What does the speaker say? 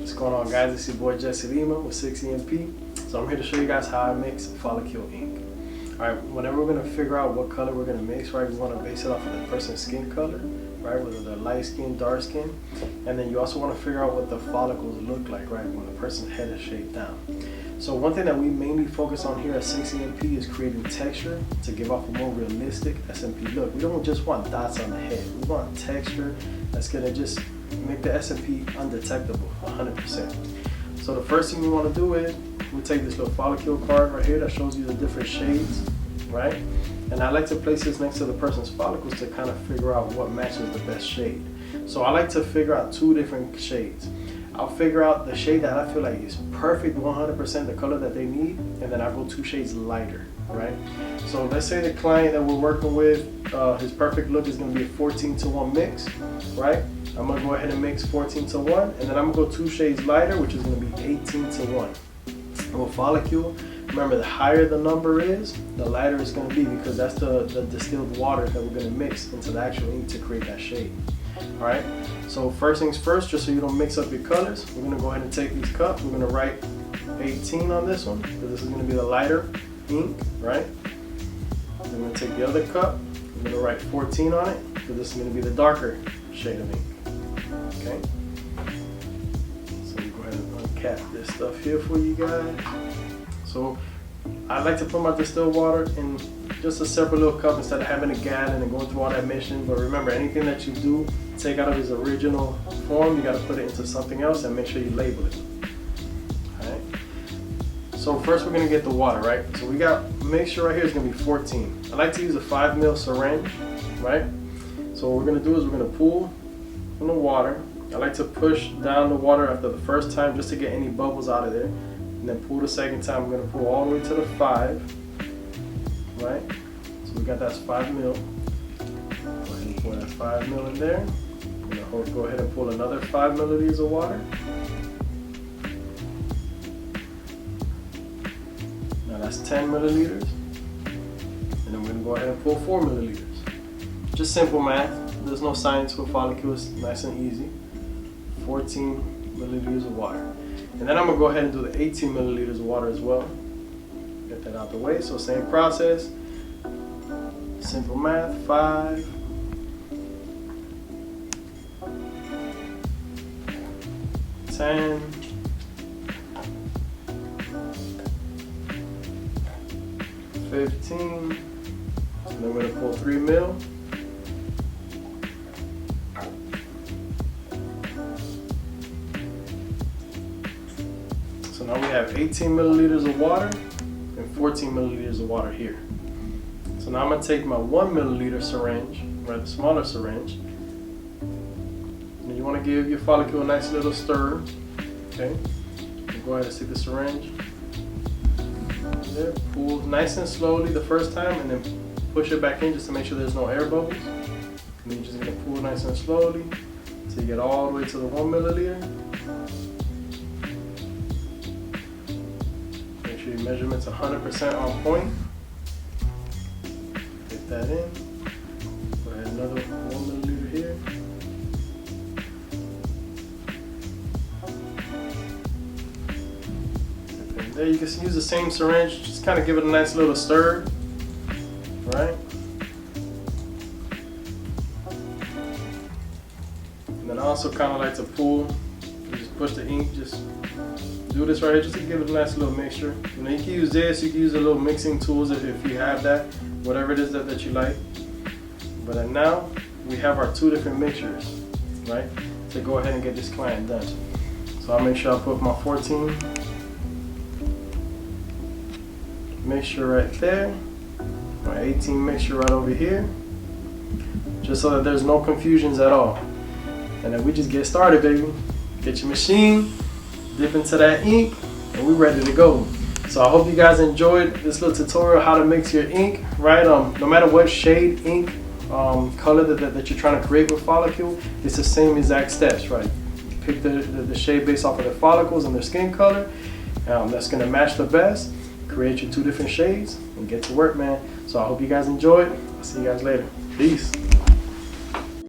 What's going on, guys? It's your boy Jesse Lima with SMP. So I'm here to show you guys how I mix Folicule ink. Alright, whenever we're going to figure out what color we're going to mix, right, we want to base it off of the person's skin color, right, whether they're light skin, dark skin. And then you also want to figure out what the follicles look like, right, when the person's head is shaped down. So one thing that we mainly focus on here at SMP is creating texture to give off a more realistic SMP look. We don't just want dots on the head. We want texture that's going to just make the SMP undetectable 100%. So the first thing you want to do is we take this little Folicule card right here that shows you the different shades, right? And I like to place this next to the person's follicles to kind of figure out what matches the best shade. So I like to figure out two different shades. I'll figure out the shade that I feel like is perfect, 100% the color that they need, and then I'll go 2 shades lighter, right? So let's say the client that we're working with, his perfect look is going to be a 14:1 mix, right? I'm going to go ahead and mix 14:1, and then I'm going to go 2 shades lighter, which is going to be 18:1. And with Folicule, remember, the higher the number is, the lighter it's going to be, because that's the distilled water that we're going to mix into the actual ink to create that shade. Alright, so first things first, just so you don't mix up your colors, we're going to go ahead and take these cups. We're going to write 18 on this one, because this is going to be the lighter ink, right? Then we're going to take the other cup, we're going to write 14 on it, because this is going to be the darker shade of ink. Okay? So we go ahead and uncap this stuff here for you guys. So I like to put my distilled water in just a separate little cup instead of having a gallon and going through all that mission. But remember, anything that you do take out of its original form, you got to put it into something else and make sure you label it. Alright. So first we're going to get the water, right? So we got mixture right here is going to be 14. I like to use a 5 ml syringe, right? So what we're going to do is we're going to pull from the water. I like to push down the water after the first time just to get any bubbles out of there. And then pull the second time. I'm going to pull all the way to the 5. Right? So we got that's 5 ml. Go ahead and pour that 5 ml in there. I'm going to go ahead and pull another 5 milliliters of water. Now that's 10 milliliters. And then we're going to go ahead and pull 4 milliliters. Just simple math. There's no science with Folicule. It's nice and easy. 14 milliliters of water. And then I'm going to go ahead and do the 18 milliliters of water as well. Get that out the way. So same process. Simple math. 5. 10. 15. And then we're going to pull 3 ml. So now we have 18 milliliters of water and 14 milliliters of water here. So now I'm going to take my 1 milliliter syringe, right, the smaller syringe, and you want to give your Folicule a nice little stir. Okay, go ahead and stick the syringe there, pull nice and slowly the first time, and then push it back in just to make sure there's no air bubbles. And then you're just going to pull nice and slowly until you get all the way to the 1 milliliter. Your measurement's 100% on point. Get that in. Go ahead, another 1 milliliter here. And there you can use the same syringe, just kind of give it a nice little stir, right? And then I also kind of like to pull, you just push the ink, just do this right here just to give it a nice little mixture. You know, you can use this, you can use a little mixing tools if you have that, whatever it is that you like. But now we have our 2 different mixtures, right, to go ahead and get this client done. So I'll make sure I put my 14 mixture right there, my 18 mixture right over here, just so that there's no confusions at all. And then we just get started, baby. Get your machine, dip into that ink, and we're ready to go. So I hope you guys enjoyed this little tutorial how to mix your ink, right? No matter what shade ink color that you're trying to create with Folicule, it's the same exact steps, right? Pick the shade based off of their follicles and their skin color. That's gonna match the best. Create your 2 different shades and get to work, man. So I hope you guys enjoyed. I'll see you guys later. Peace.